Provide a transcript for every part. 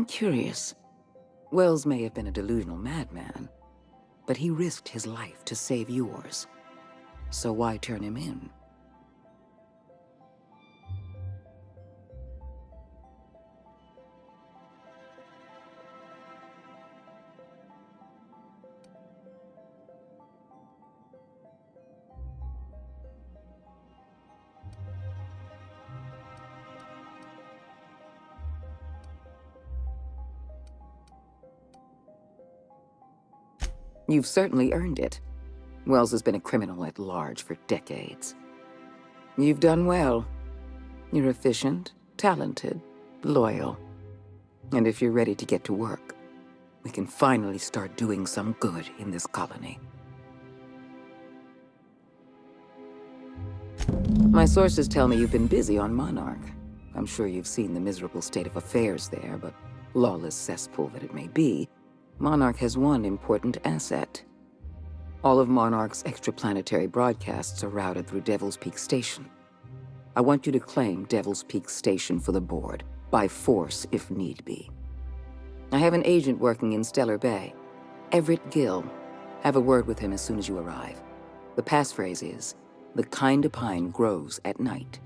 I'm curious. Wells may have been a delusional madman, but he risked his life to save yours. So why turn him in? You've certainly earned it. Wells has been a criminal at large for decades. You've done well. You're efficient, talented, loyal. And if you're ready to get to work, we can finally start doing some good in this colony. My sources tell me you've been busy on Monarch. I'm sure you've seen the miserable state of affairs there, but lawless cesspool that it may be, Monarch has one important asset. All of Monarch's extraplanetary broadcasts are routed through Devil's Peak Station. I want you to claim Devil's Peak Station for the board, by force if need be. I have an agent working in Stellar Bay, Everett Gill. Have a word with him as soon as you arrive. The passphrase is, "The kind of pine grows at night."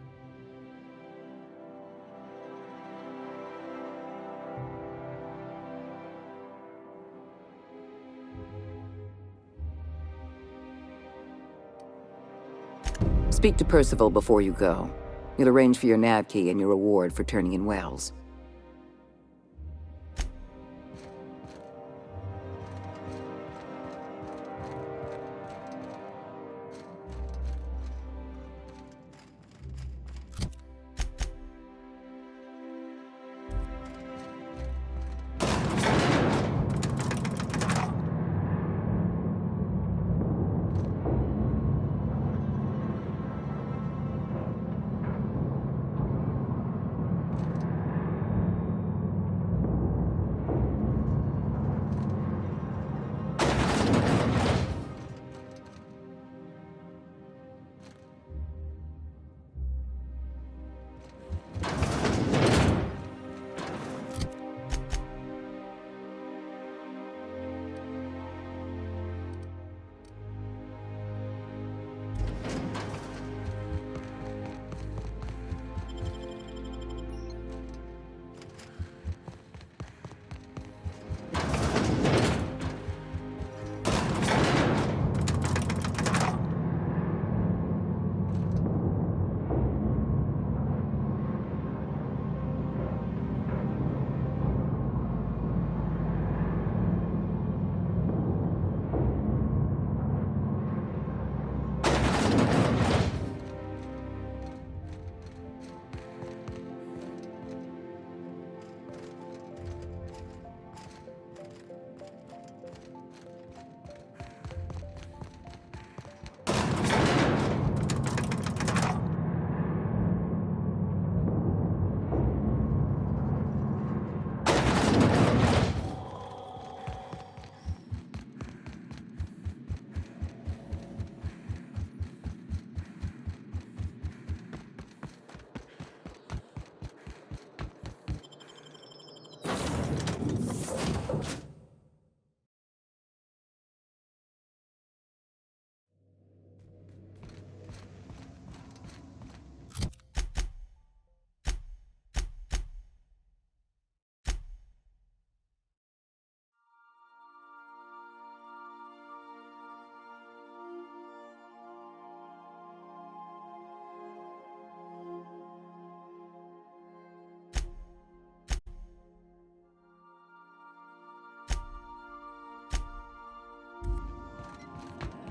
Speak to Percival before you go. He'll arrange for your nav key and your reward for turning in Wells.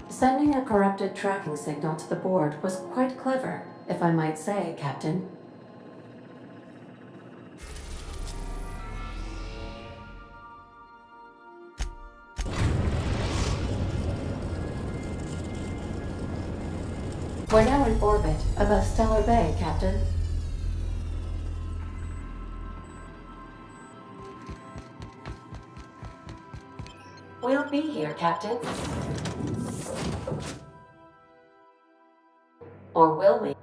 Sending a corrupted tracking signal to the board was quite clever, if I might say, Captain. We're now in orbit above Stellar Bay, Captain. We'll be here, Captain. Or will we?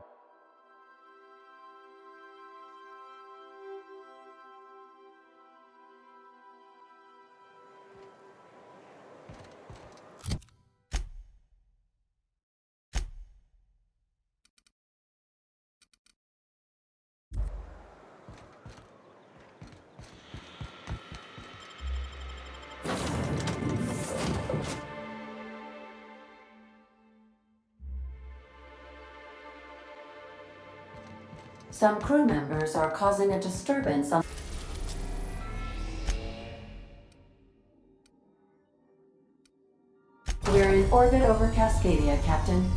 Some crew members are causing a disturbance on... We're in orbit over Cascadia, Captain.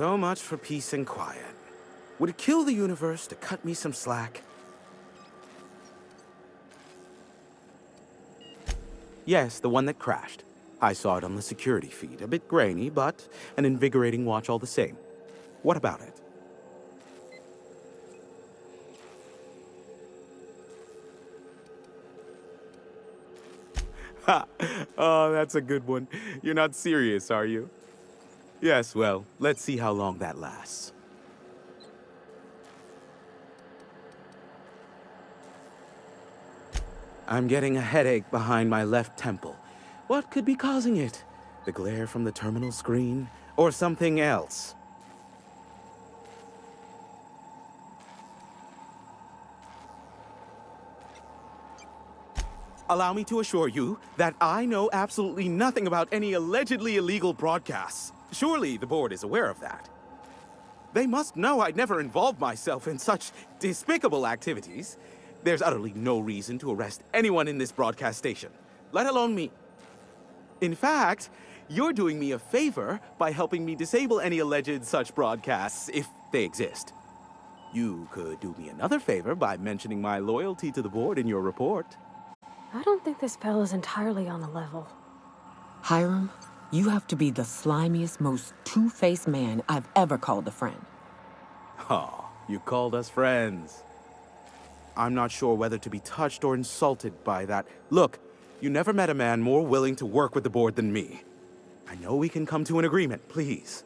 So much for peace and quiet. Would it kill the universe to cut me some slack? Yes, the one that crashed. I saw it on the security feed. A bit grainy, but an invigorating watch all the same. What about it? Ha! Oh, that's a good one. You're not serious, are you? Yes, well, let's see how long that lasts. I'm getting a headache behind my left temple. What could be causing it? The glare from the terminal screen? Or something else? Allow me to assure you that I know absolutely nothing about any allegedly illegal broadcasts. Surely the board is aware of that. They must know I'd never involved myself in such despicable activities. There's utterly no reason to arrest anyone in this broadcast station, let alone me. In fact, you're doing me a favor by helping me disable any alleged such broadcasts, if they exist. You could do me another favor by mentioning my loyalty to the board in your report. I don't think this fella's entirely on the level. Hiram, you have to be the slimiest, most two-faced man I've ever called a friend. Oh, you called us friends. I'm not sure whether to be touched or insulted by that. Look, you never met a man more willing to work with the board than me. I know we can come to an agreement, please.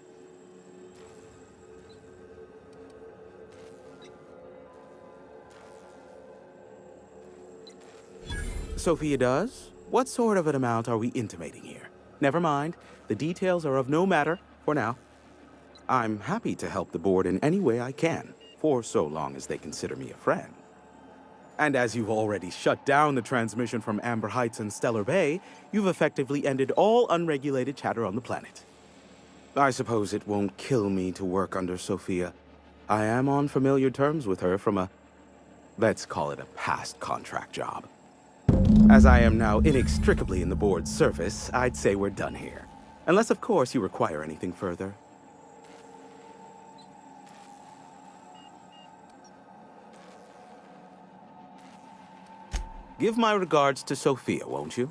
Sophia does? What sort of an amount are we intimating here? Never mind. The details are of no matter for now. I'm happy to help the board in any way I can, for so long as they consider me a friend. And as you've already shut down the transmission from Amber Heights and Stellar Bay, you've effectively ended all unregulated chatter on the planet. I suppose it won't kill me to work under Sophia. I am on familiar terms with her from let's call it a past contract job. As I am now inextricably in the board's service, I'd say we're done here. Unless, of course, you require anything further. Give my regards to Sophia, won't you?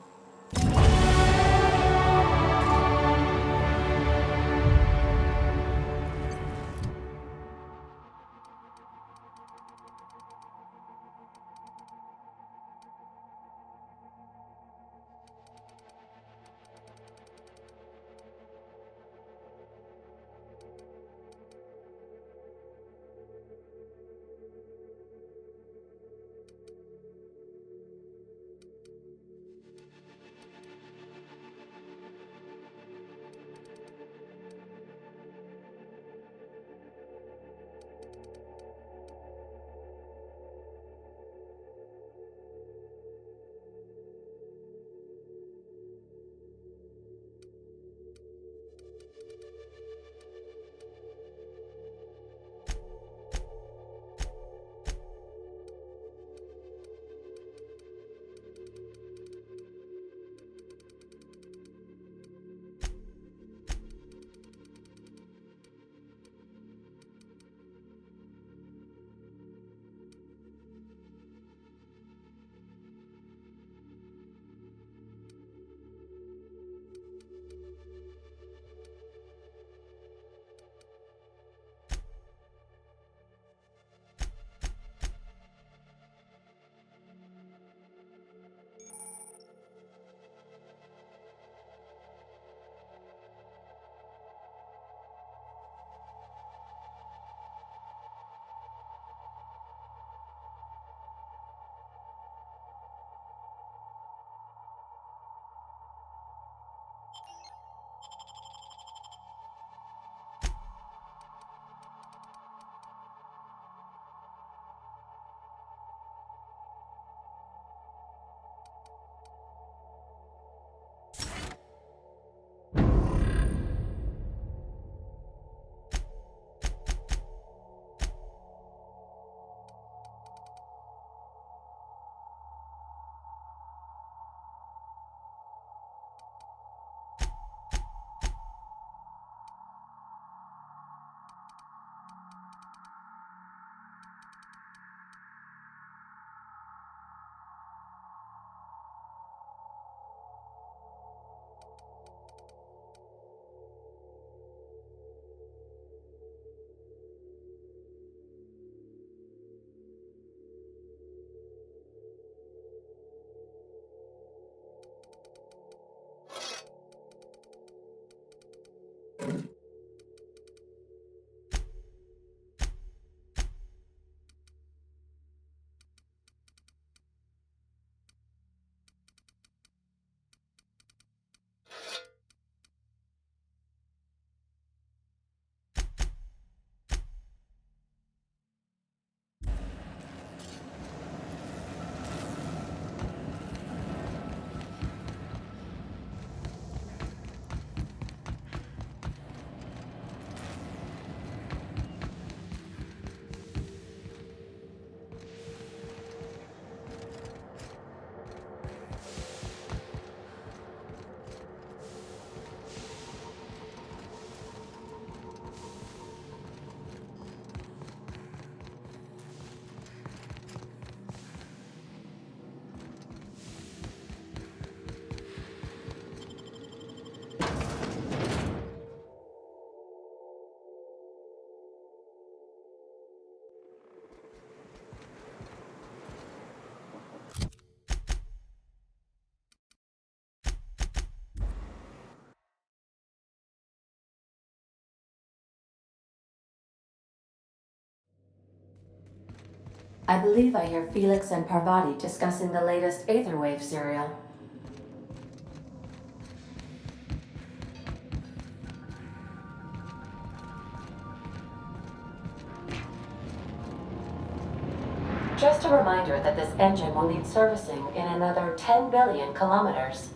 I believe I hear Felix and Parvati discussing the latest Aetherwave serial. Just a reminder that this engine will need servicing in another 10 billion kilometers.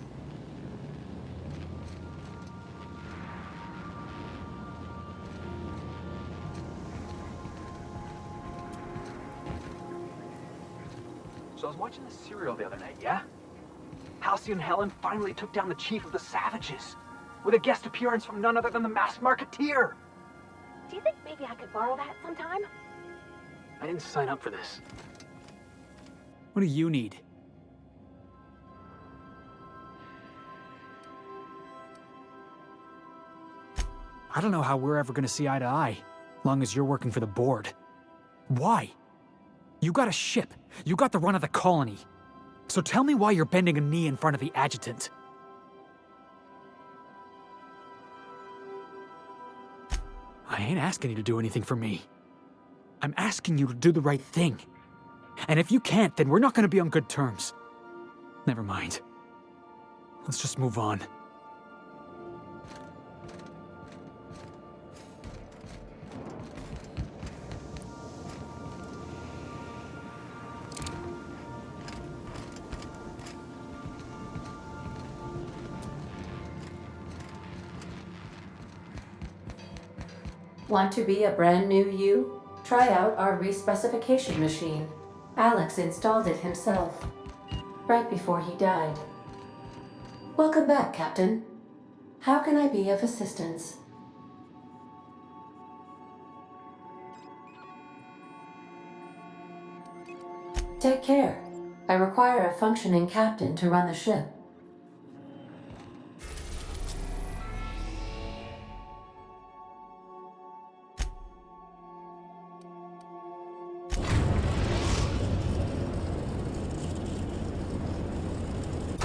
So I was watching the serial the other night, yeah? Halcyon Helen finally took down the chief of the Savages, with a guest appearance from none other than the masked marketeer. Do you think maybe I could borrow that sometime? I didn't sign up for this. What do you need? I don't know how we're ever gonna see eye to eye, long as you're working for the board. Why? You got a ship. You got the run of the colony. So tell me why you're bending a knee in front of the adjutant. I ain't asking you to do anything for me. I'm asking you to do the right thing. And if you can't, then we're not gonna be on good terms. Never mind. Let's just move on. Want to be a brand new you? Try out our respecification machine. Alex installed it himself, right before he died. Welcome back, Captain. How can I be of assistance? Take care. I require a functioning captain to run the ship.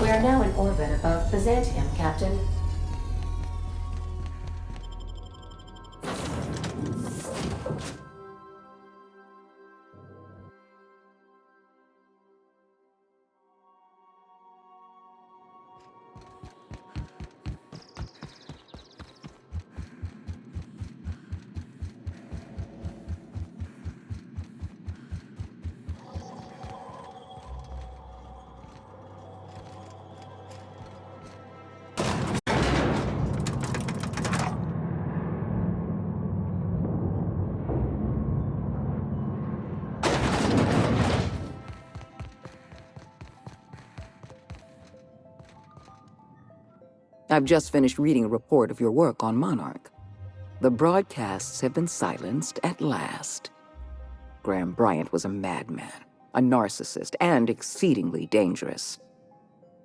We are now in orbit above Byzantium, Captain. I've just finished reading a report of your work on Monarch. The broadcasts have been silenced at last. Graham Bryant was a madman, a narcissist, and exceedingly dangerous.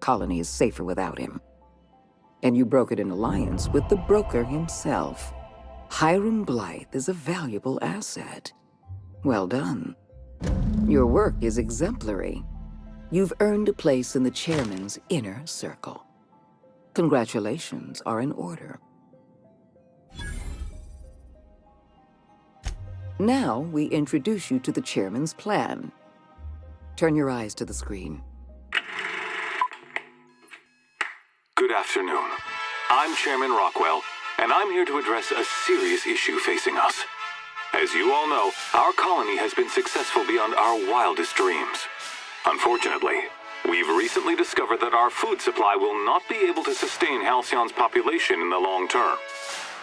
Colony is safer without him. And you brokered an alliance with the broker himself. Hiram Blythe is a valuable asset. Well done. Your work is exemplary. You've earned a place in the chairman's inner circle. Congratulations are in order. Now we introduce you to the chairman's plan. Turn your eyes to the screen. Good afternoon. I'm Chairman Rockwell, and I'm here to address a serious issue facing us. As you all know, our colony has been successful beyond our wildest dreams. Unfortunately, we've recently discovered that our food supply will not be able to sustain Halcyon's population in the long term.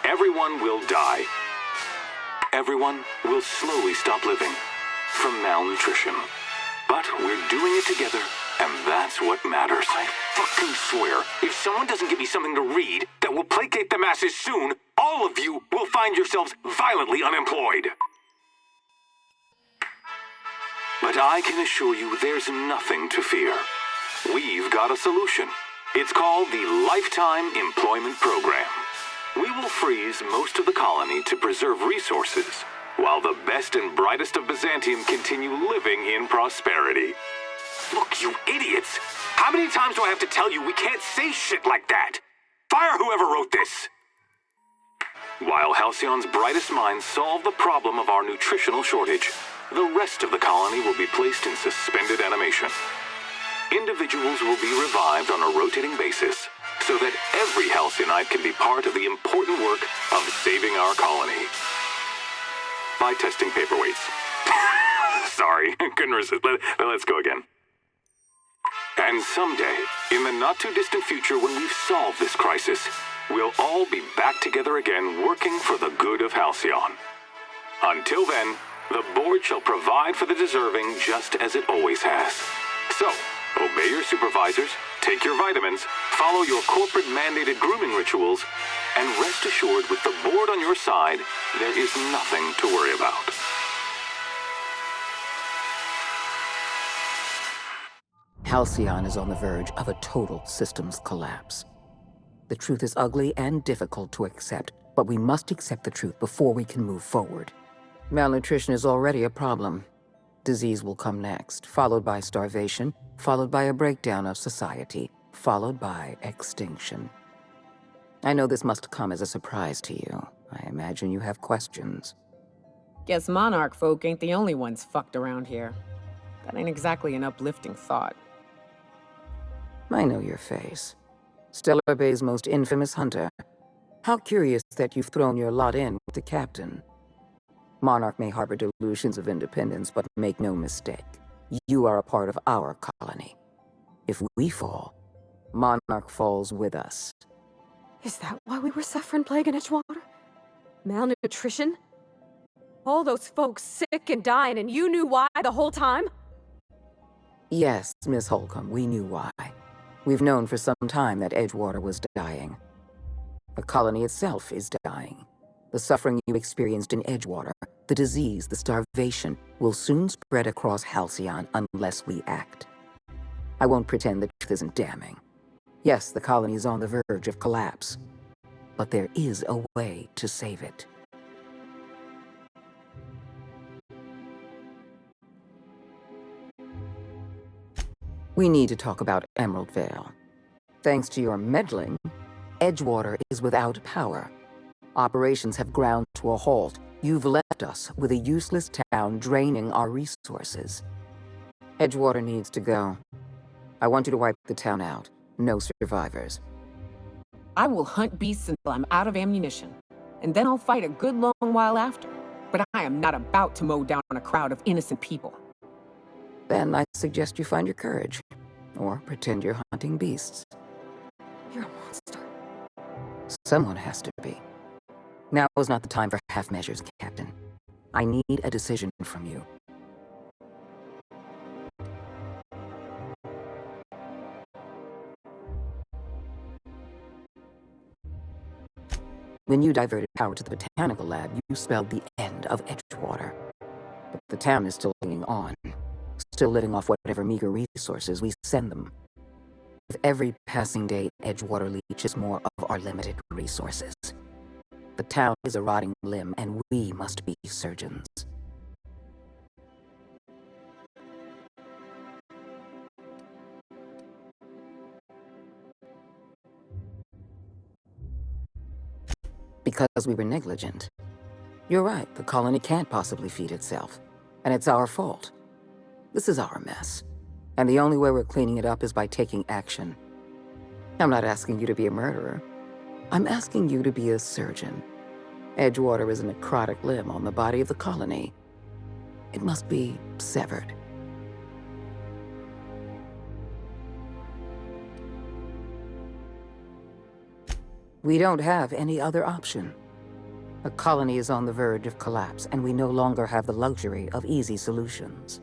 Everyone will die. Everyone will slowly stop living from malnutrition. But we're doing it together, and that's what matters. I fucking swear, if someone doesn't give me something to read that will placate the masses soon, all of you will find yourselves violently unemployed. But I can assure you there's nothing to fear. We've got a solution. It's called the Lifetime Employment Program. We will freeze most of the colony to preserve resources, while the best and brightest of Byzantium continue living in prosperity. Look, you idiots! How many times do I have to tell you we can't say shit like that? Fire whoever wrote this! While Halcyon's brightest minds solve the problem of our nutritional shortage, the rest of the colony will be placed in suspended animation. Individuals will be revived on a rotating basis so that every Halcyonite can be part of the important work of saving our colony. By testing paperweights. Sorry, couldn't resist. Let's go again. And someday, in the not-too-distant future when we've solved this crisis, we'll all be back together again working for the good of Halcyon. Until then, the board shall provide for the deserving just as it always has. So, obey your supervisors, take your vitamins, follow your corporate-mandated grooming rituals, and rest assured with the board on your side, there is nothing to worry about. Halcyon is on the verge of a total systems collapse. The truth is ugly and difficult to accept, but we must accept the truth before we can move forward. Malnutrition is already a problem. Disease will come next, followed by starvation, followed by a breakdown of society, followed by extinction. I know this must come as a surprise to you. I imagine you have questions. Guess Monarch folk ain't the only ones fucked around here. That ain't exactly an uplifting thought. I know your face. Stellar Bay's most infamous hunter. How curious that you've thrown your lot in with the captain. Monarch may harbor delusions of independence, but make no mistake. You are a part of our colony. If we fall, Monarch falls with us. Is that why we were suffering plague in Edgewater? Malnutrition? All those folks sick and dying, and you knew why the whole time? Yes, Miss Holcomb, we knew why. We've known for some time that Edgewater was dying. The colony itself is dying. The suffering you experienced in Edgewater, the disease, the starvation, will soon spread across Halcyon unless we act. I won't pretend the truth isn't damning. Yes, the colony is on the verge of collapse, but there is a way to save it. We need to talk about Emerald Vale. Thanks to your meddling, Edgewater is without power. Operations have ground to a halt. You've left us with a useless town draining our resources. Edgewater needs to go. I want you to wipe the town out. No survivors. I will hunt beasts until I'm out of ammunition, and then I'll fight a good long while after. But I am not about to mow down a crowd of innocent people. Then I suggest you find your courage, or pretend you're hunting beasts. You're a monster. Someone has to be. Now is not the time for half measures, Captain. I need a decision from you. When you diverted power to the botanical lab, you spelled the end of Edgewater. But the town is still hanging on, still living off whatever meager resources we send them. With every passing day, Edgewater leaches more of our limited resources. The town is a rotting limb, and we must be surgeons. Because we were negligent. You're right, the colony can't possibly feed itself, and it's our fault. This is our mess, and the only way we're cleaning it up is by taking action. I'm not asking you to be a murderer. I'm asking you to be a surgeon. Edgewater is a necrotic limb on the body of the colony. It must be severed. We don't have any other option. The colony is on the verge of collapse, and we no longer have the luxury of easy solutions.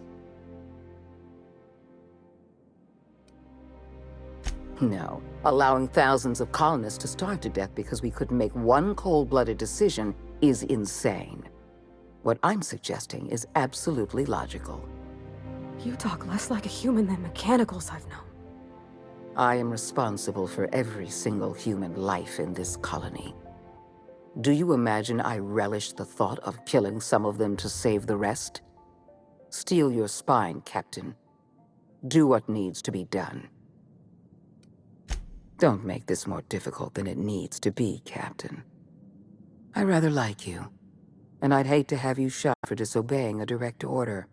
No, allowing thousands of colonists to starve to death because we couldn't make one cold-blooded decision is insane. What I'm suggesting is absolutely logical. You talk less like a human than mechanicals I've known. I am responsible for every single human life in this colony. Do you imagine I relish the thought of killing some of them to save the rest? Steel your spine, Captain. Do what needs to be done. Don't make this more difficult than it needs to be, Captain. I rather like you. And I'd hate to have you shot for disobeying a direct order.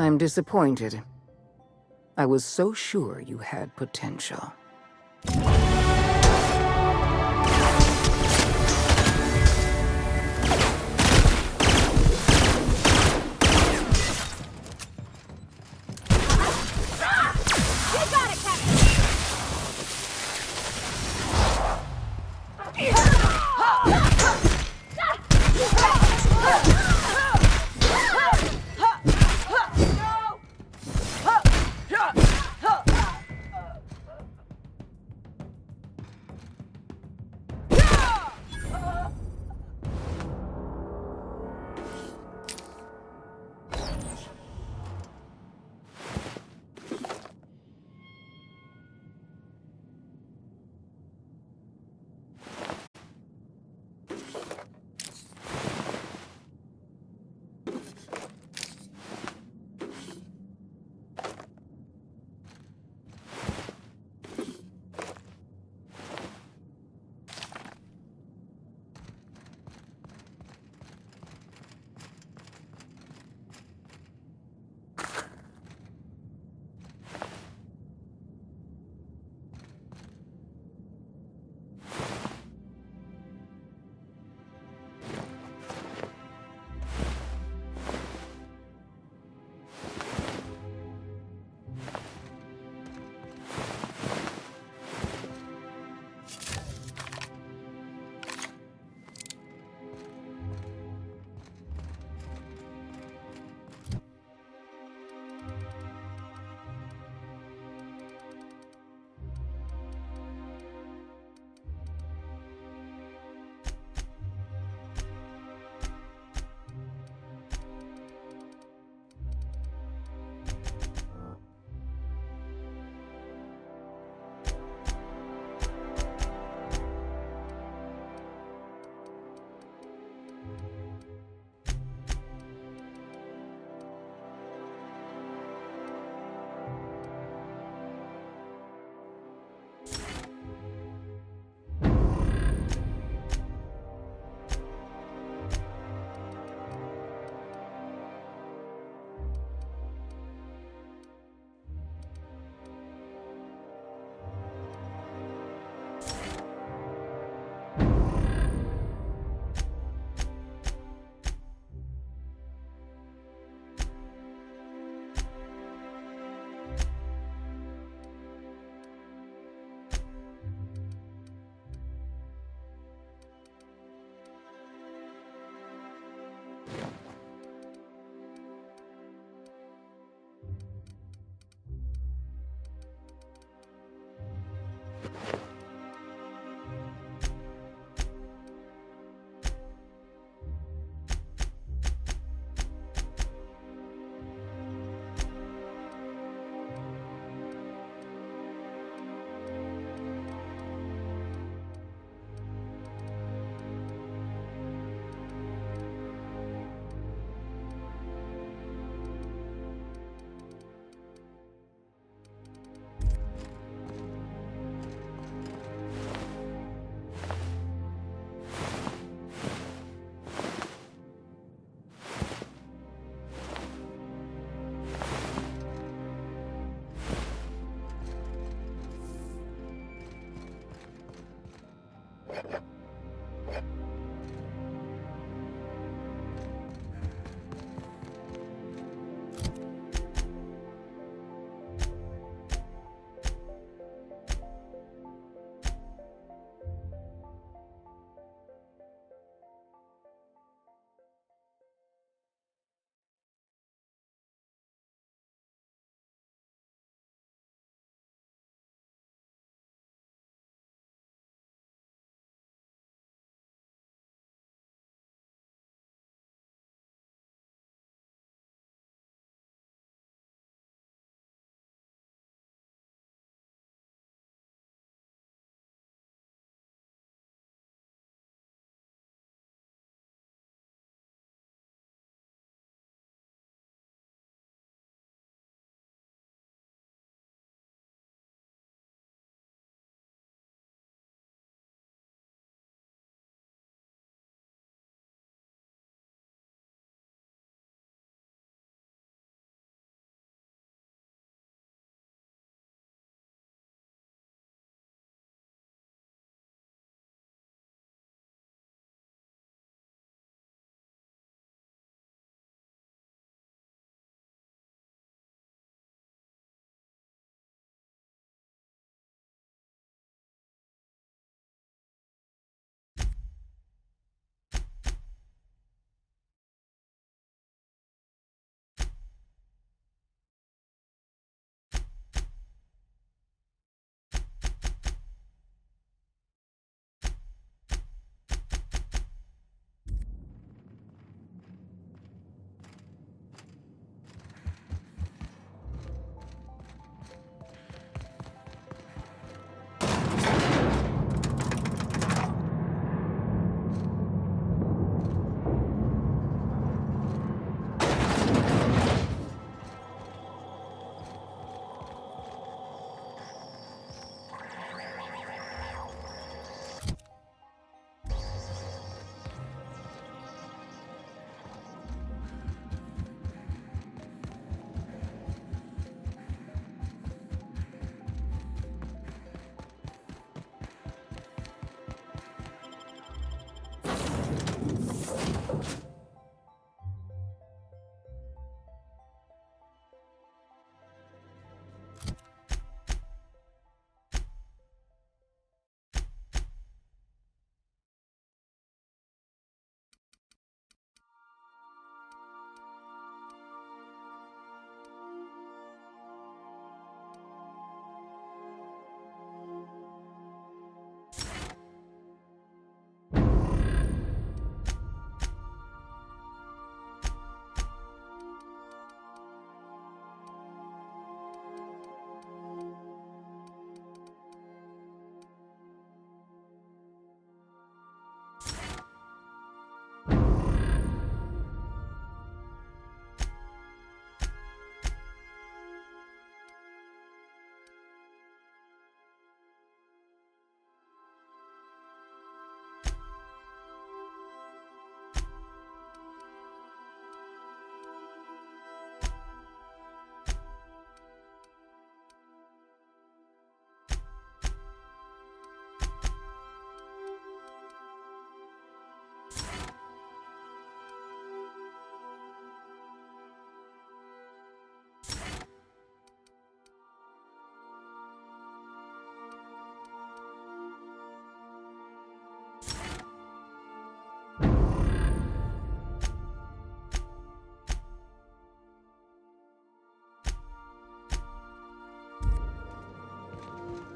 I'm disappointed. I was so sure you had potential.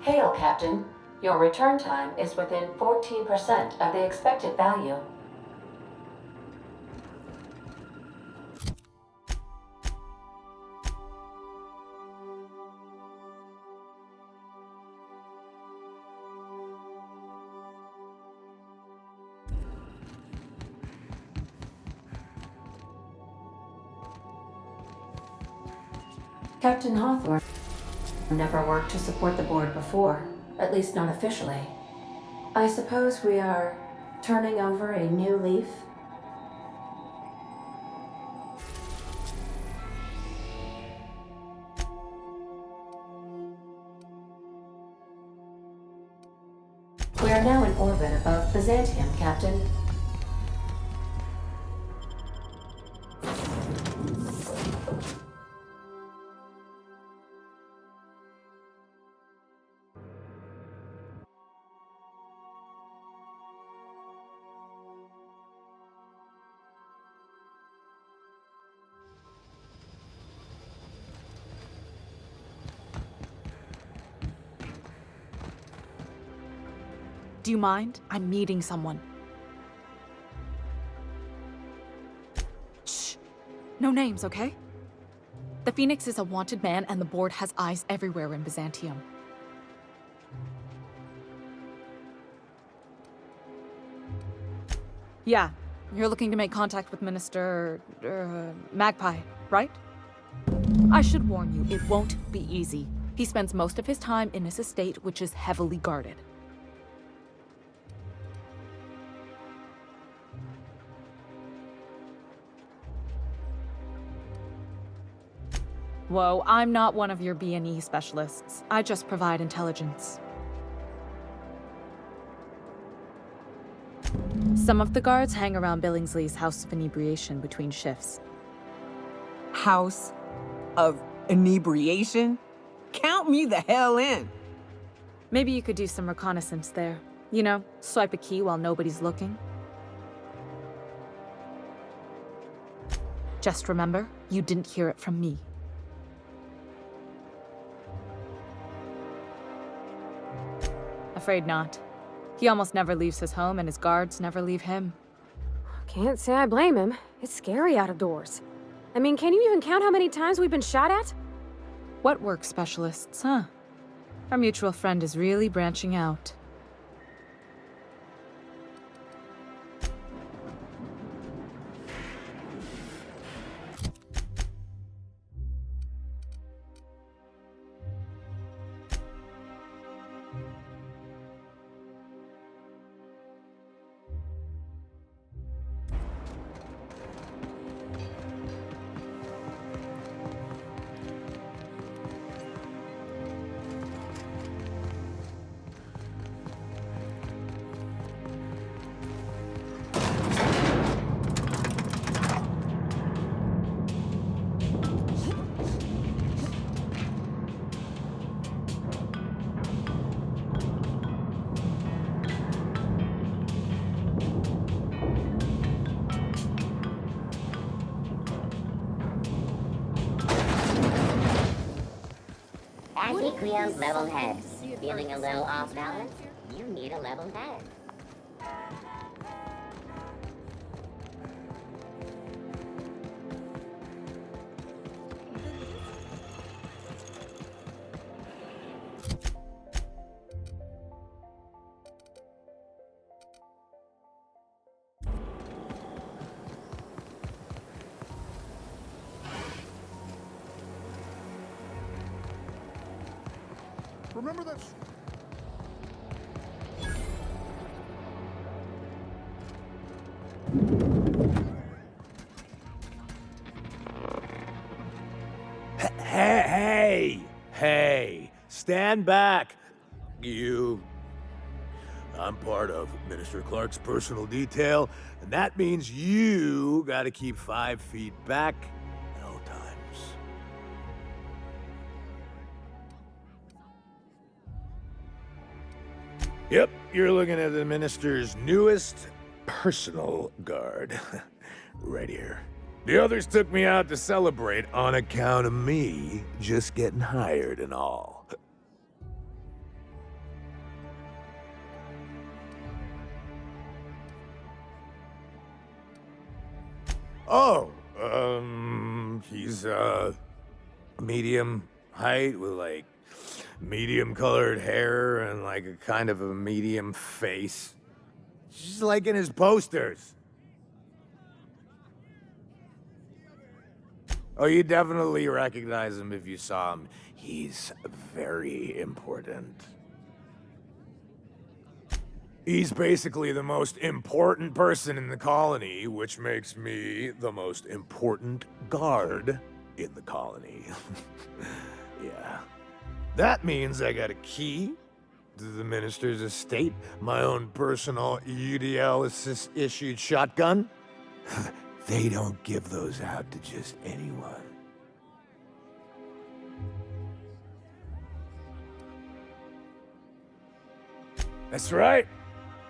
Hail, Captain. Your return time is within 14% of the expected value. Captain Hawthorne never worked to support the board before, at least not officially. I suppose we are turning over a new leaf? We are now in orbit above Byzantium, Captain. Do you mind? I'm meeting someone. Shh. No names, okay? The Phoenix is a wanted man, and the board has eyes everywhere in Byzantium. Yeah, you're looking to make contact with Minister... Magpie, right? I should warn you, it won't be easy. He spends most of his time in his estate, which is heavily guarded. Whoa, I'm not one of your B&E specialists. I just provide intelligence. Some of the guards hang around Billingsley's House of Inebriation between shifts. House of Inebriation? Count me the hell in! Maybe you could do some reconnaissance there. You know, swipe a key while nobody's looking. Just remember, you didn't hear it from me. Afraid not. He almost never leaves his home, and his guards never leave him. Can't say I blame him. It's scary out of doors. I mean, can you even count how many times we've been shot at? What work specialists, huh? Our mutual friend is really branching out. Anti-Creon's level head. Feeling a little off balance? You need a level head. Remember that. Hey! Stand back! You. I'm part of Minister Clark's personal detail, and that means you gotta keep 5 feet back at all times. Yep, you're looking at the Minister's newest personal guard. Right here. The others took me out to celebrate on account of me just getting hired and all. Oh, he's, medium height with, like, medium colored hair and, like, a kind of a medium face. Just like in his posters. Oh, you definitely recognize him if you saw him. He's very important. He's basically the most important person in the colony, which makes me the most important guard in the colony. Yeah. That means I got a key to the minister's estate, my own personal UDL-issued shotgun. They don't give those out to just anyone. That's right.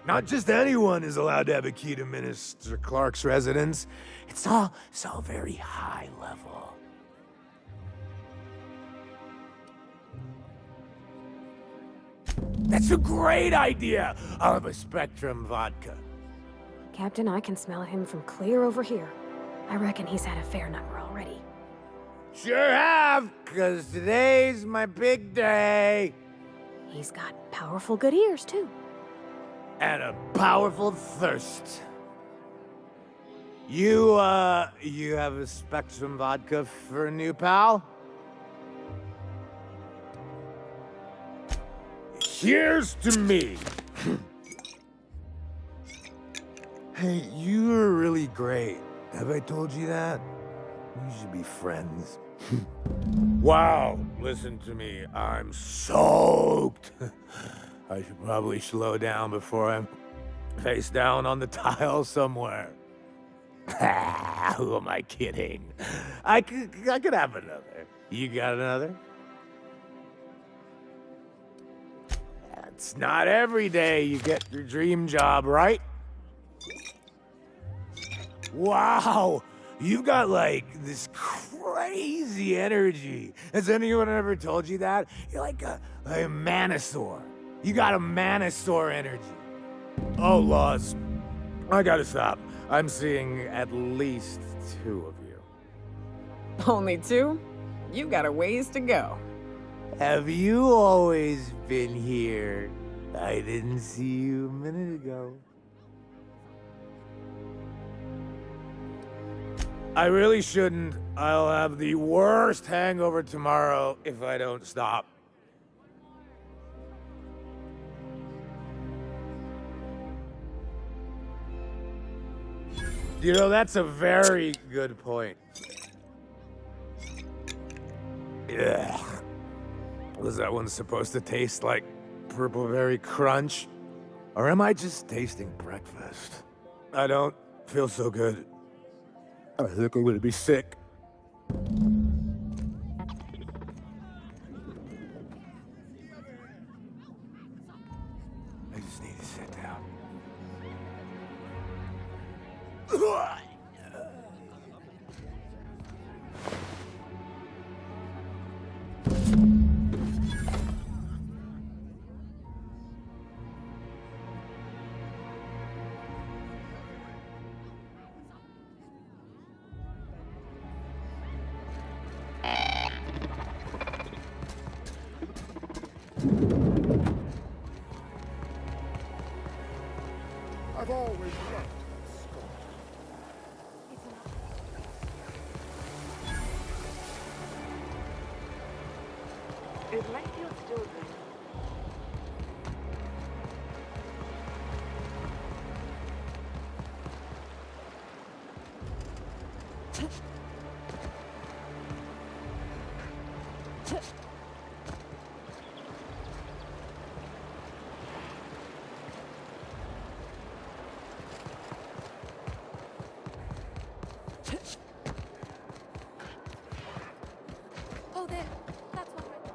Not just anyone is allowed to have a key to Minister Clark's residence. It's all very high level. That's a great idea! I'll have a Spectrum vodka. Captain, I can smell him from clear over here. I reckon he's had a fair number already. Sure have, 'cause today's my big day. He's got powerful good ears, too. And a powerful thirst. You have a Spectrum vodka for a new pal? Here's to me. Hey, you're really great. Have I told you that? We should be friends. Wow, listen to me. I'm soaked. I should probably slow down before I'm face down on the tile somewhere. Who am I kidding? I could have another. You got another? It's not every day you get your dream job, right? Wow, you've got like this crazy energy. Has anyone ever told you that? You're like a manosaur. You got a manosaur energy. Oh, Laws, I gotta stop. I'm seeing at least 2 of you. Only 2? You got a ways to go. Have you always been here? I didn't see you a minute ago. I really shouldn't. I'll have the worst hangover tomorrow if I don't stop. You know, that's a very good point. Yeah. Was that one supposed to taste like Purple Berry Crunch? Or am I just tasting breakfast? I don't feel so good. I think I'm gonna be sick. I just need to sit down. I've always loved Scott. Is my field still good? Oh, there. That's one right there.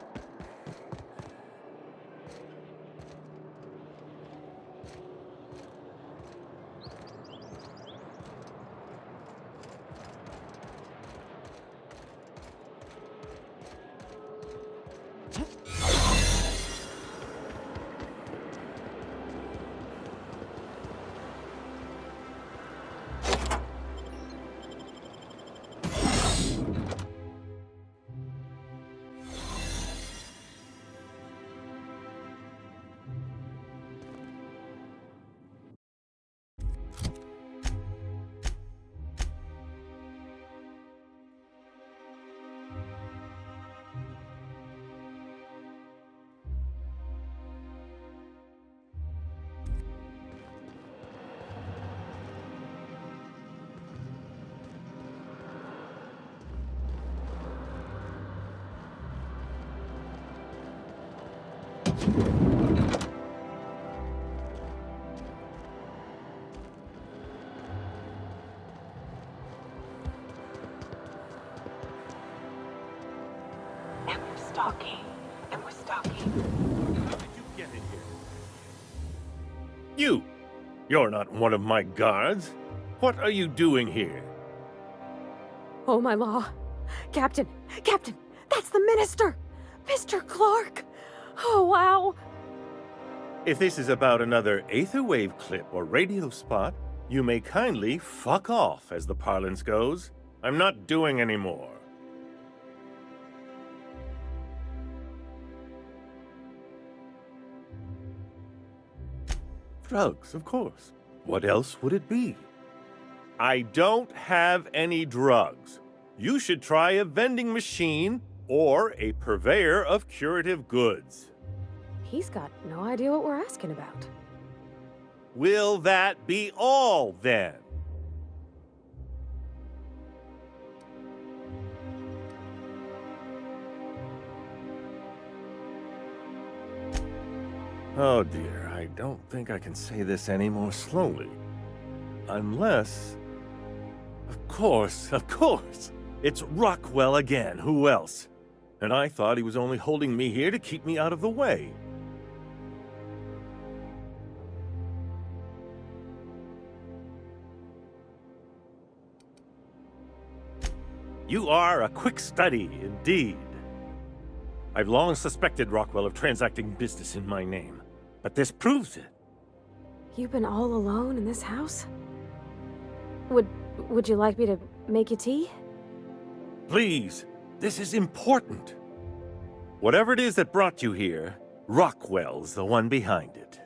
And we're stalking. And we're stalking. How did you get in here? You're not one of my guards. What are you doing here? Oh, my law. Captain! Captain! That's the minister! Mr. Clark! Oh, wow! If this is about another aetherwave clip or radio spot, you may kindly fuck off, as the parlance goes. I'm not doing any more. Drugs, of course. What else would it be? I don't have any drugs. You should try a vending machine or a purveyor of curative goods. He's got no idea what we're asking about. Will that be all, then? Oh dear, I don't think I can say this any more slowly. Unless... Of course! It's Rockwell again, who else? And I thought he was only holding me here to keep me out of the way. You are a quick study, indeed. I've long suspected Rockwell of transacting business in my name, but this proves it. You've been all alone in this house? Would you like me to make you tea? Please, this is important. Whatever it is that brought you here, Rockwell's the one behind it.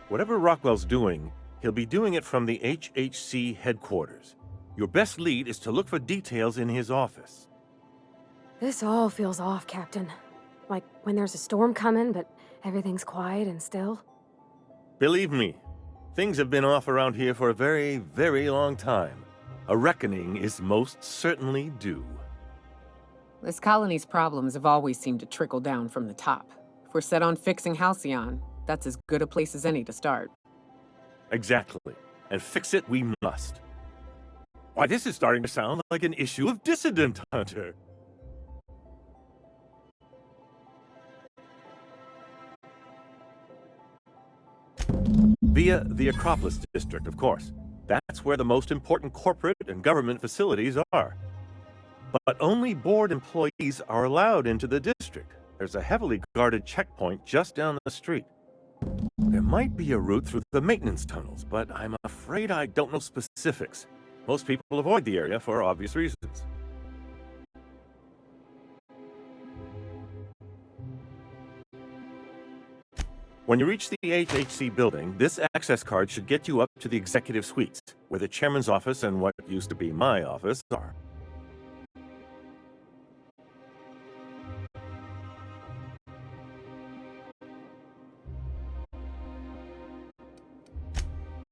Whatever Rockwell's doing, he'll be doing it from the HHC headquarters. Your best lead is to look for details in his office. This all feels off, Captain. Like when there's a storm coming, but everything's quiet and still. Believe me, things have been off around here for a very, very long time. A reckoning is most certainly due. This colony's problems have always seemed to trickle down from the top. If we're set on fixing Halcyon, that's as good a place as any to start. Exactly. And fix it we must. Why, this is starting to sound like an issue of Dissident Hunter. Via the Acropolis District, of course. That's where the most important corporate and government facilities are. But only board employees are allowed into the district. There's a heavily guarded checkpoint just down the street. There might be a route through the maintenance tunnels, but I'm afraid I don't know specifics. Most people avoid the area for obvious reasons. When you reach the HHC building, this access card should get you up to the executive suites, where the chairman's office and what used to be my office are.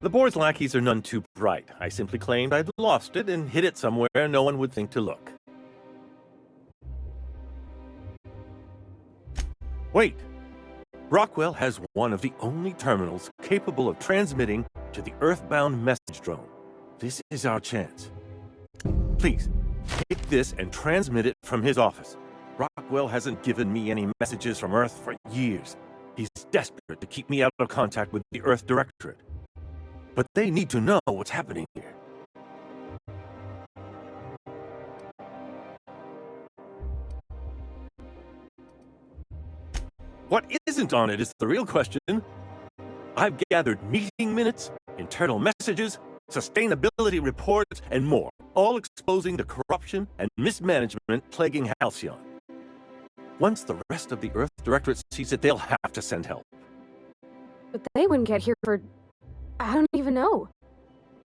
The board's lackeys are none too bright. I simply claimed I'd lost it and hid it somewhere no one would think to look. Wait! Rockwell has one of the only terminals capable of transmitting to the Earthbound message drone. This is our chance. Please, take this and transmit it from his office. Rockwell hasn't given me any messages from Earth for years. He's desperate to keep me out of contact with the Earth Directorate. But they need to know what's happening here. What isn't on it is the real question. I've gathered meeting minutes, internal messages, sustainability reports, and more, all exposing the corruption and mismanagement plaguing Halcyon. Once the rest of the Earth Directorate sees it, they'll have to send help. But they wouldn't get here for... I don't even know.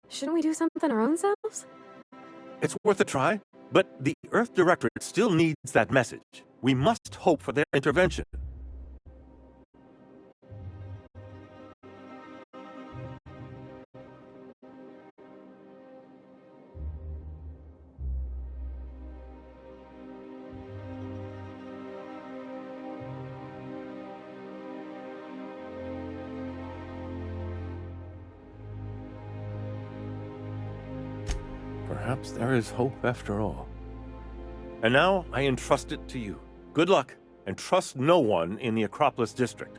Shouldn't we do something our own selves? It's worth a try. But the Earth Directorate still needs that message. We must hope for their intervention. Perhaps there is hope after all. And now I entrust it to you. Good luck, and trust no one in the Acropolis District.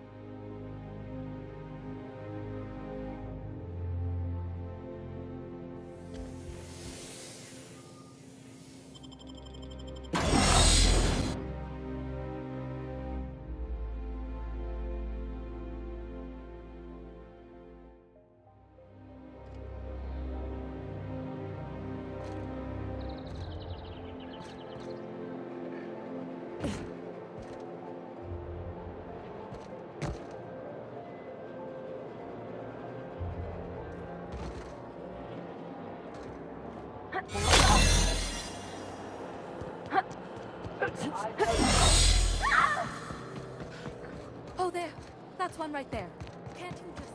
Oh, there. That's one right there. Can't you just...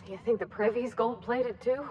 You think the privy's gold-plated too?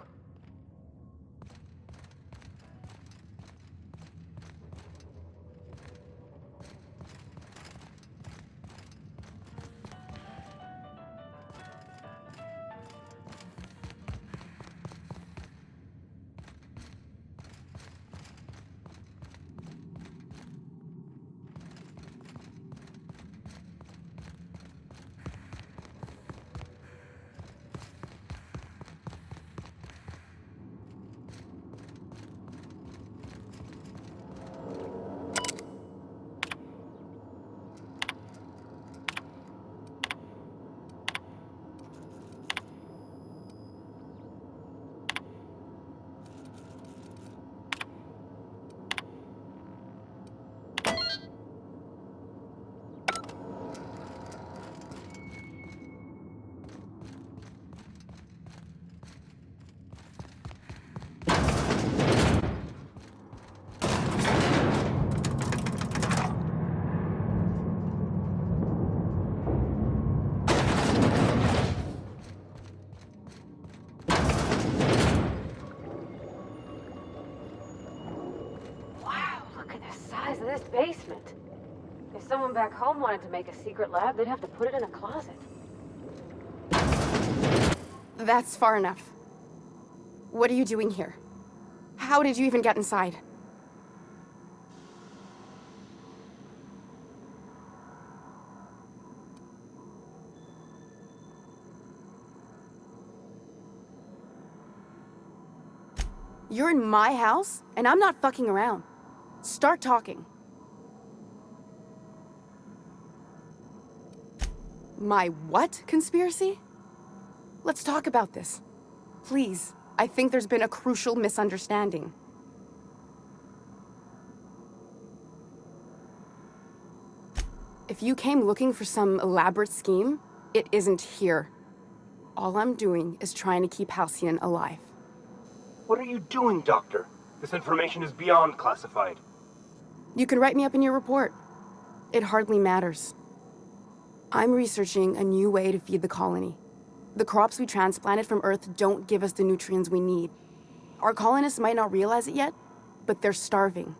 This basement. If someone back home wanted to make a secret lab, they'd have to put it in a closet. That's far enough. What are you doing here? How did you even get inside? You're in my house, and I'm not fucking around. Start talking. My what conspiracy? Let's talk about this. Please, I think there's been a crucial misunderstanding. If you came looking for some elaborate scheme, it isn't here. All I'm doing is trying to keep Halcyon alive. What are you doing, Doctor? This information is beyond classified. You can write me up in your report. It hardly matters. I'm researching a new way to feed the colony. The crops we transplanted from Earth don't give us the nutrients we need. Our colonists might not realize it yet, but they're starving.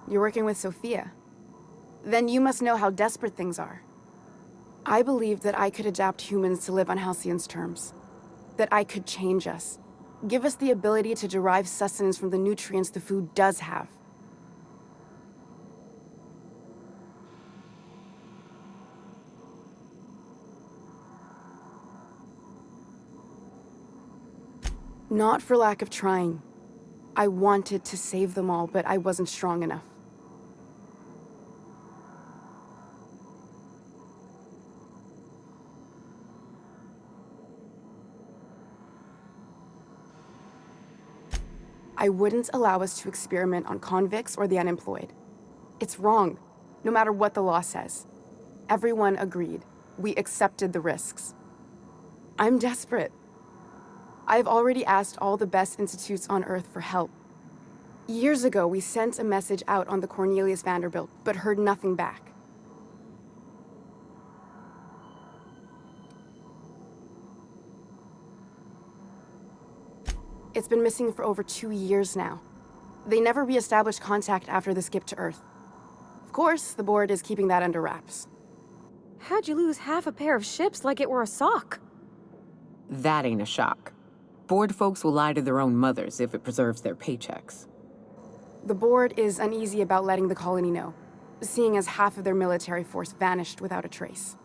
You're working with Sophia. Then you must know how desperate things are. I believed that I could adapt humans to live on Halcyon's terms. That I could change us. Give us the ability to derive sustenance from the nutrients the food does have. Not for lack of trying. I wanted to save them all, but I wasn't strong enough. I wouldn't allow us to experiment on convicts or the unemployed. It's wrong, no matter what the law says. Everyone agreed. We accepted the risks. I'm desperate. I've already asked all the best institutes on Earth for help. Years ago, we sent a message out on the Cornelius Vanderbilt, but heard nothing back. It's been missing for over 2 years now. They never re-established contact after the skip to Earth. Of course, the board is keeping that under wraps. How'd you lose half a pair of ships like it were a sock? That ain't a shock. Board folks will lie to their own mothers if it preserves their paychecks. The board is uneasy about letting the colony know, seeing as half of their military force vanished without a trace.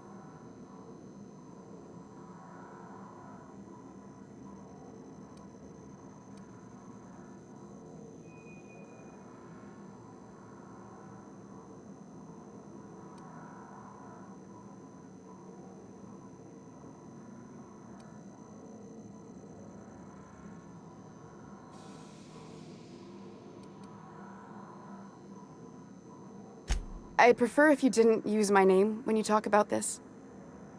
I'd prefer if you didn't use my name when you talk about this.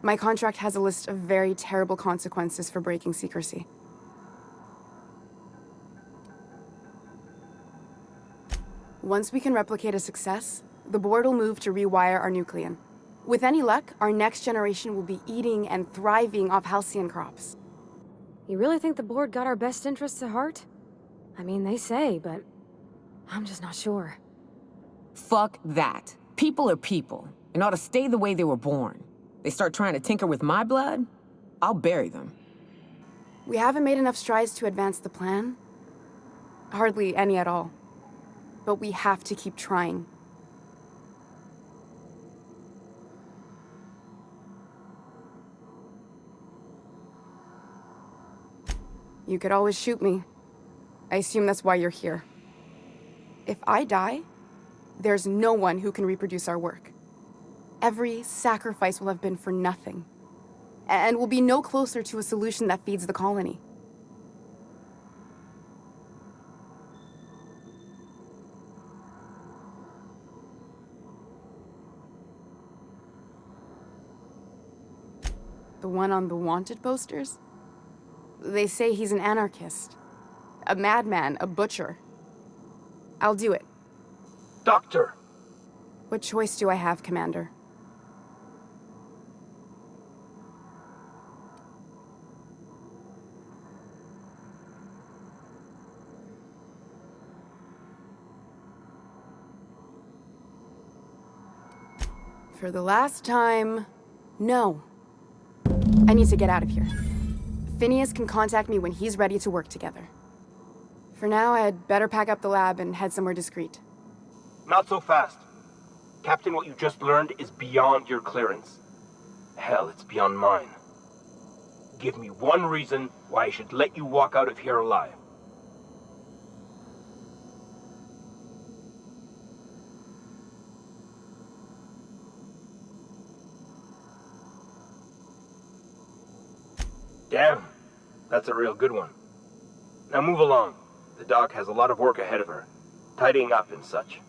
My contract has a list of very terrible consequences for breaking secrecy. Once we can replicate a success, the board will move to rewire our nucleon. With any luck, our next generation will be eating and thriving off halcyon crops. You really think the board got our best interests at heart? I mean, they say, but I'm just not sure. Fuck that. People are people, and ought to stay the way they were born. They start trying to tinker with my blood, I'll bury them. We haven't made enough strides to advance the plan. Hardly any at all. But we have to keep trying. You could always shoot me. I assume that's why you're here. If I die, there's no one who can reproduce our work. Every sacrifice will have been for nothing. And we'll be no closer to a solution that feeds the colony. The one on the wanted posters? They say he's an anarchist. A madman, a butcher. I'll do it. Doctor! What choice do I have, Commander? For the last time, no. I need to get out of here. Phineas can contact me when he's ready to work together. For now, I'd better pack up the lab and head somewhere discreet. Not so fast. Captain, what you just learned is beyond your clearance. Hell, it's beyond mine. Give me one reason why I should let you walk out of here alive. Damn, that's a real good one. Now move along. The doc has a lot of work ahead of her, tidying up and such.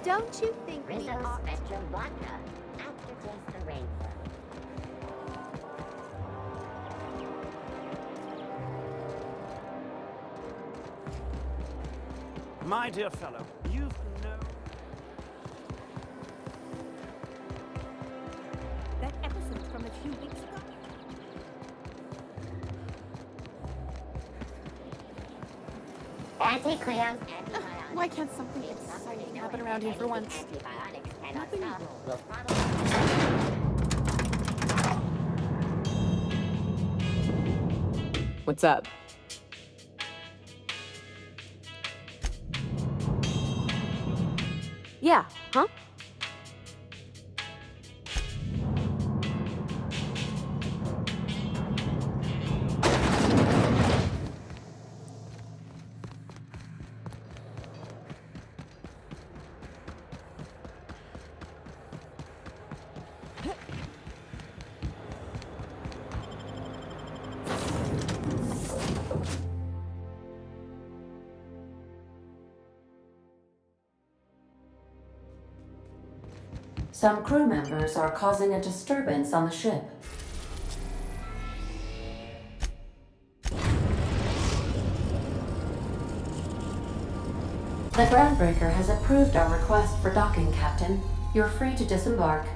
Don't you think we Rizzo's ought Spectrum Vodka. Aftertaste the rainbow. My dear fellow, you've no... That episode from a few weeks ago? Anti-Cleo's Why can't something exciting happen around here for once? antibiotics cannot Nothing. stop. Will probably... What's up? Yeah, huh? Some crew members are causing a disturbance on the ship. The groundbreaker has approved our request for docking, Captain. You're free to disembark.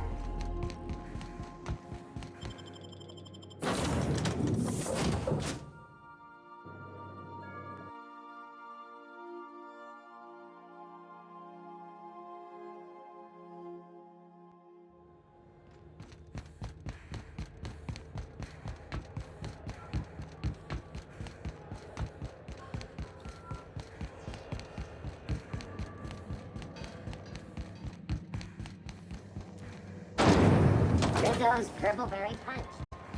Rizzo's Purpleberry Punch.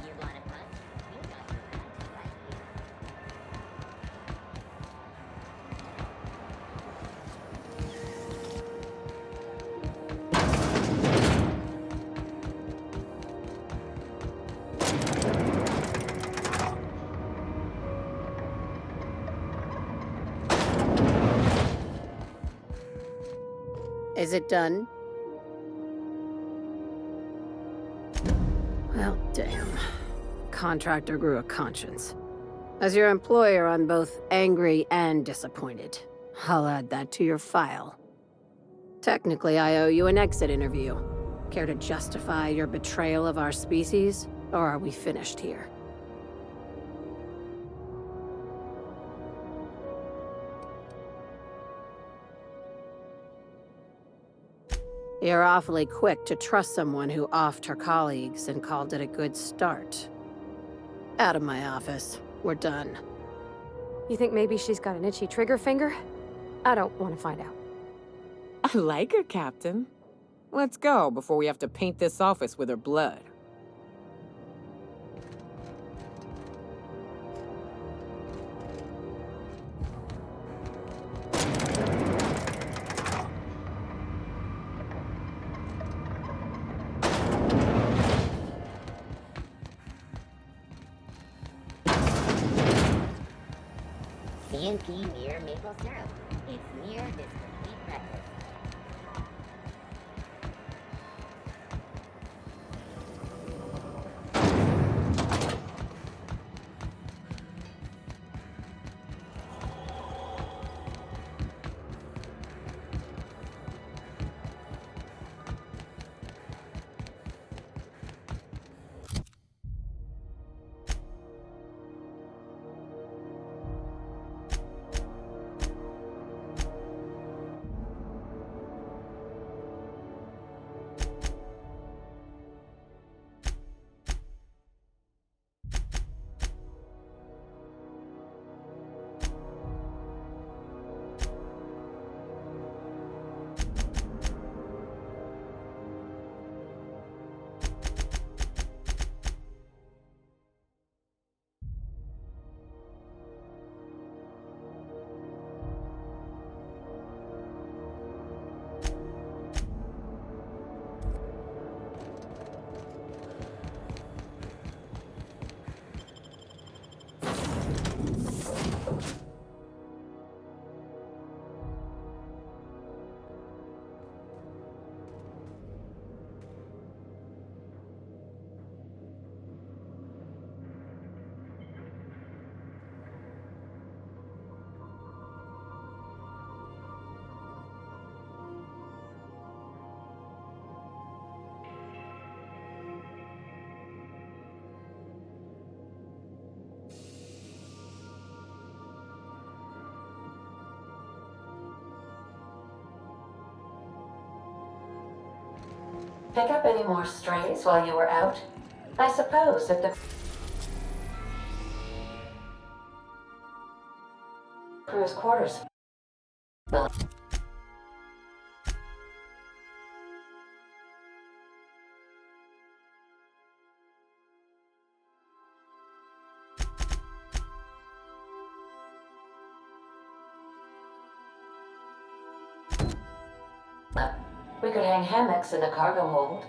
You want a punch? You got your punch right Is it done? Well, damn. Contractor grew a conscience. As your employer, I'm both angry and disappointed. I'll add that to your file. Technically, I owe you an exit interview. Care to justify your betrayal of our species, or are we finished here? You're awfully quick to trust someone who offed her colleagues and called it a good start. Out of my office. We're done. You think maybe she's got an itchy trigger finger? I don't want to find out. I like her, Captain. Let's go before we have to paint this office with her blood. CNP near maple syrup. It's near this complete breakfast. Pick up any more strays while you were out? I suppose if the crew's quarters. We could hang hammocks in the cargo hold.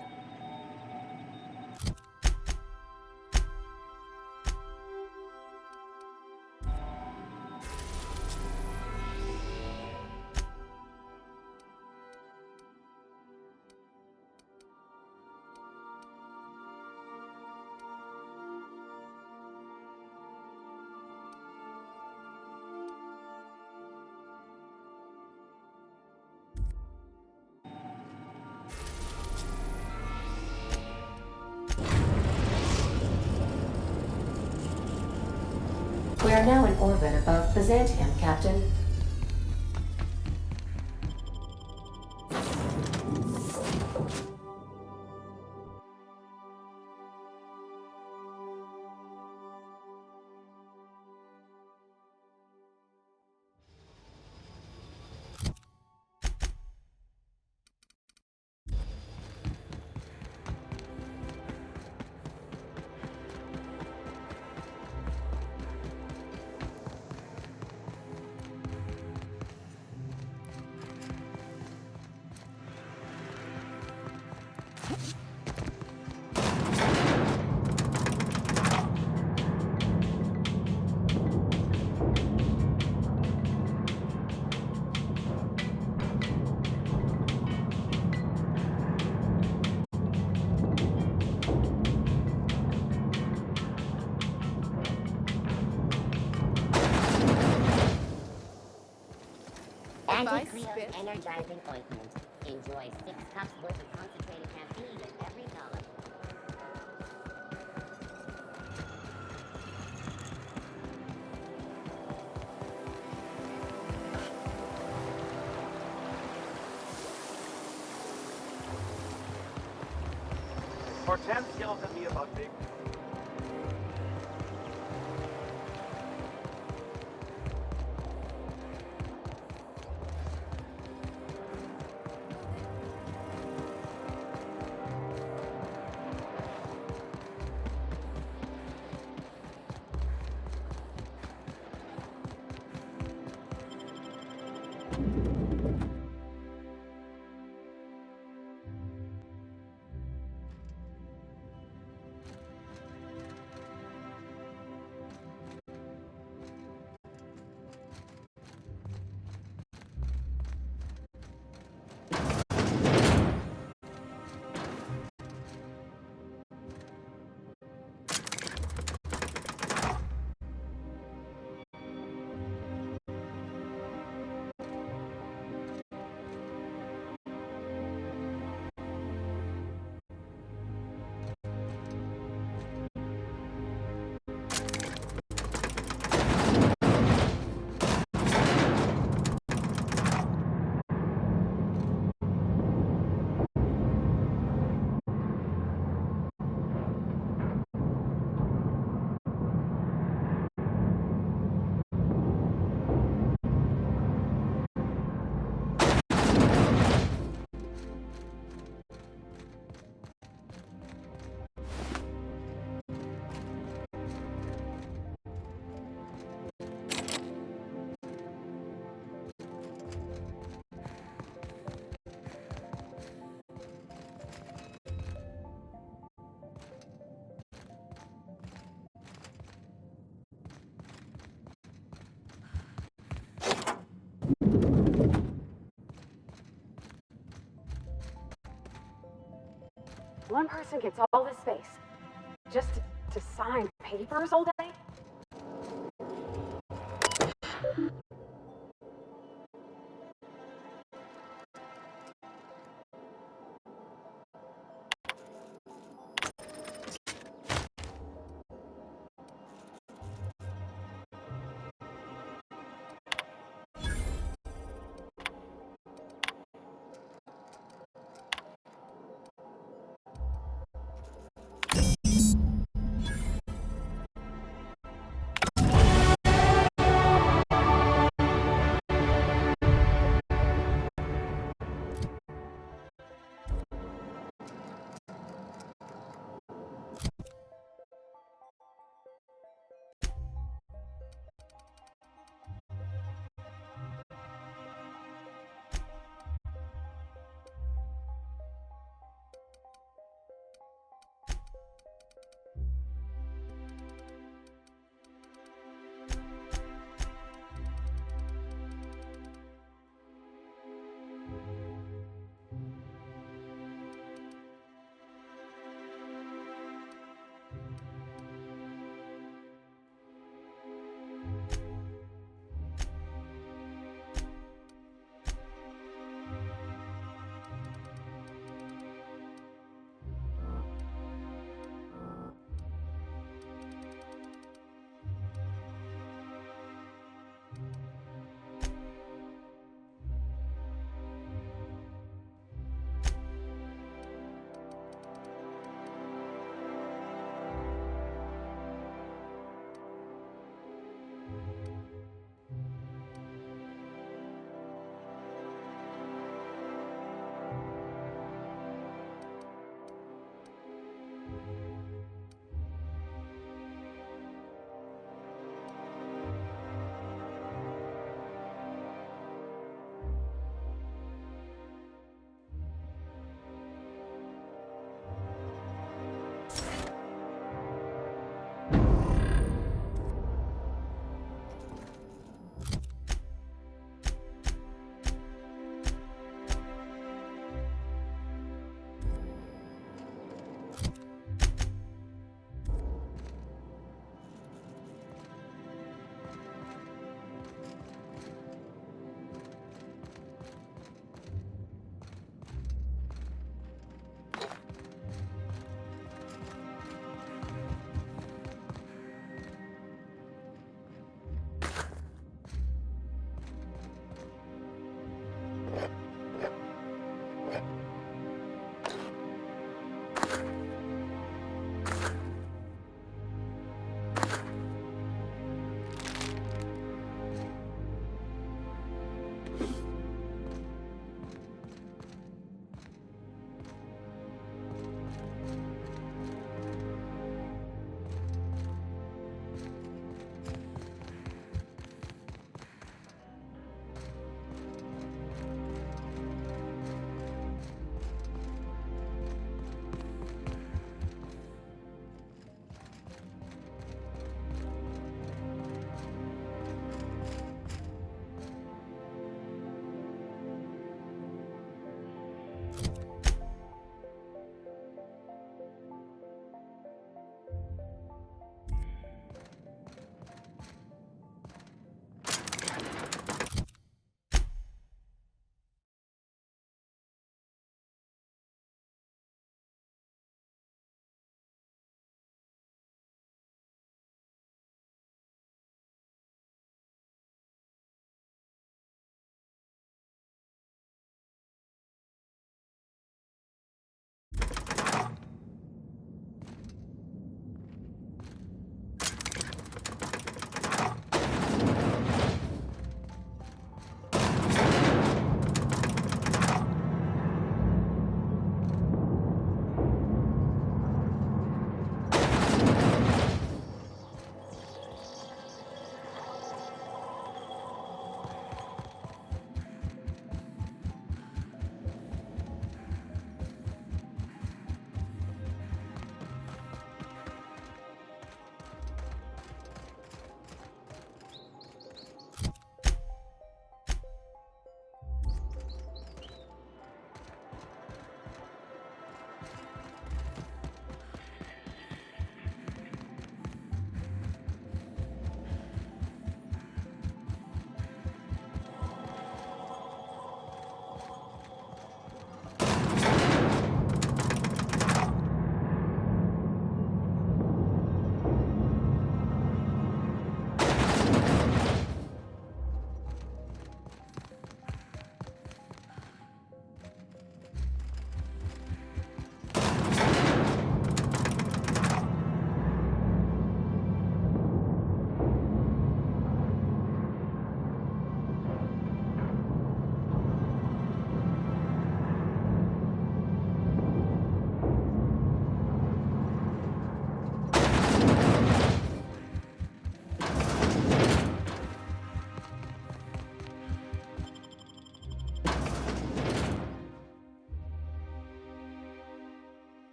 We are now in orbit above Byzantium, Captain. Anti-Creo's energizing ointment. Enjoy 6 cups worth of concentrated caffeine in every dollop. Hortense yells at me about big. One person gets all this space. Just to sign papers all day?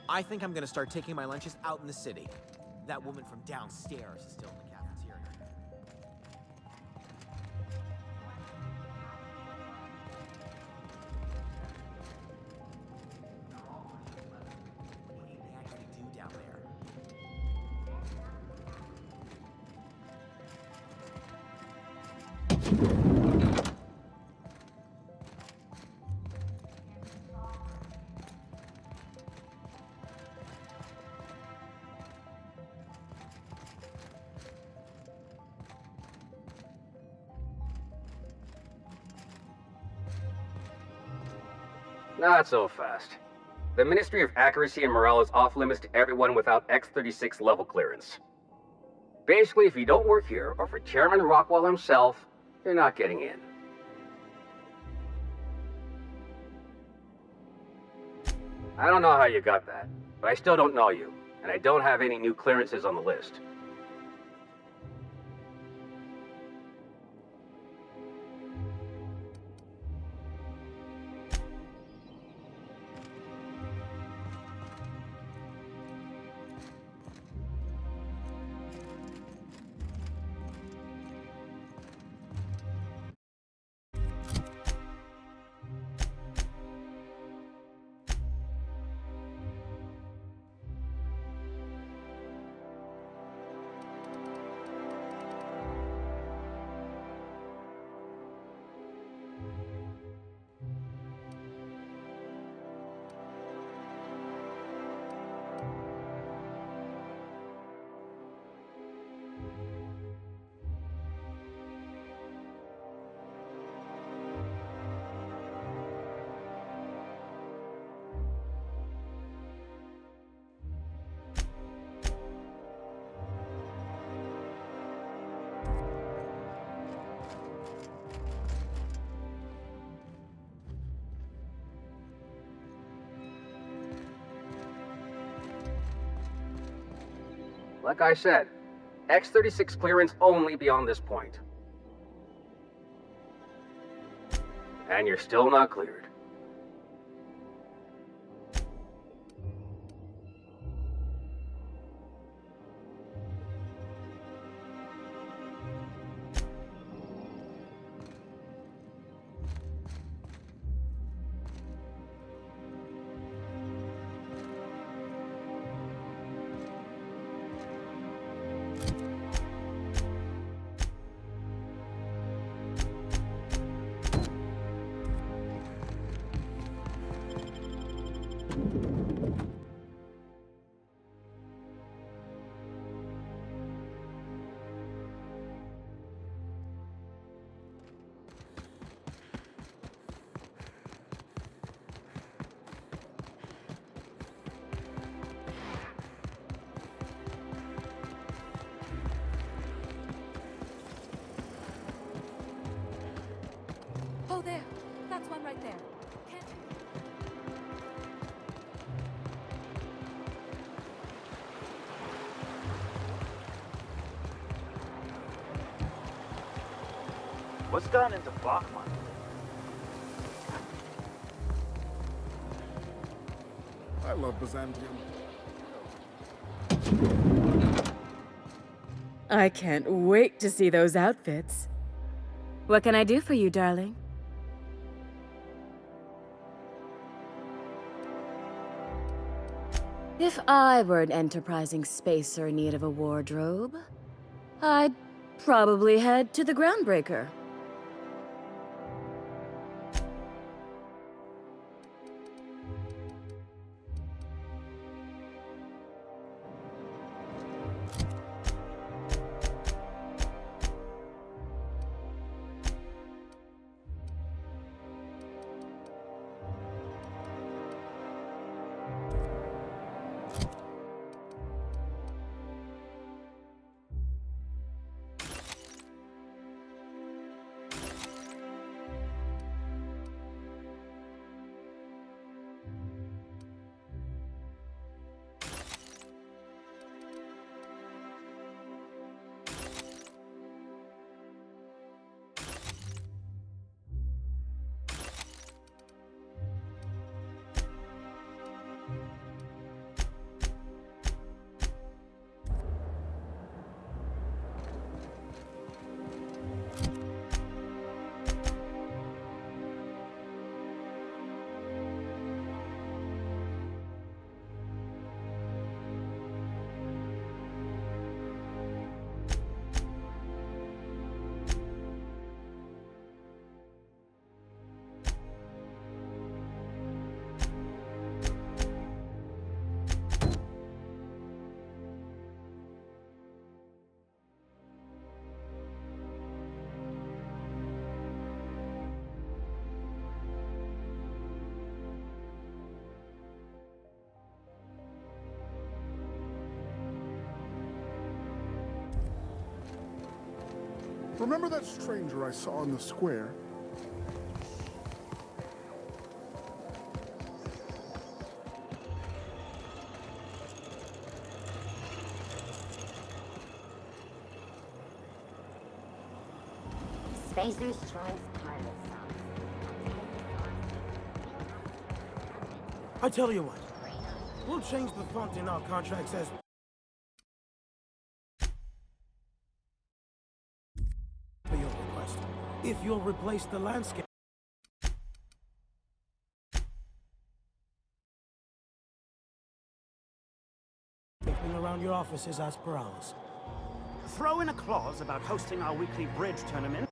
I think I'm gonna start taking my lunches out in the city. That woman from downstairs is still in the cafeteria. What do they actually do down there? Not so fast. The Ministry of Accuracy and Morale is off limits to everyone without X-36 level clearance. Basically, if you don't work here, or for Chairman Rockwell himself, you're not getting in. I don't know how you got that, but I still don't know you, and I don't have any new clearances on the list. Like I said, X-36 clearance only beyond this point. And you're still not cleared. Oh, there. That's one right there. Can't... What's gone into Bachman? I love Byzantium. I can't wait to see those outfits. What can I do for you, darling? If I were an enterprising spacer in need of a wardrobe, I'd probably head to the Groundbreaker. Remember that stranger I saw in the square? Spacer's Choice Carlos sauce. I tell you what, we'll change the font in our contracts as per your request. If you'll replace the landscape around your offices as per ours. Throw in a clause about hosting our weekly bridge tournament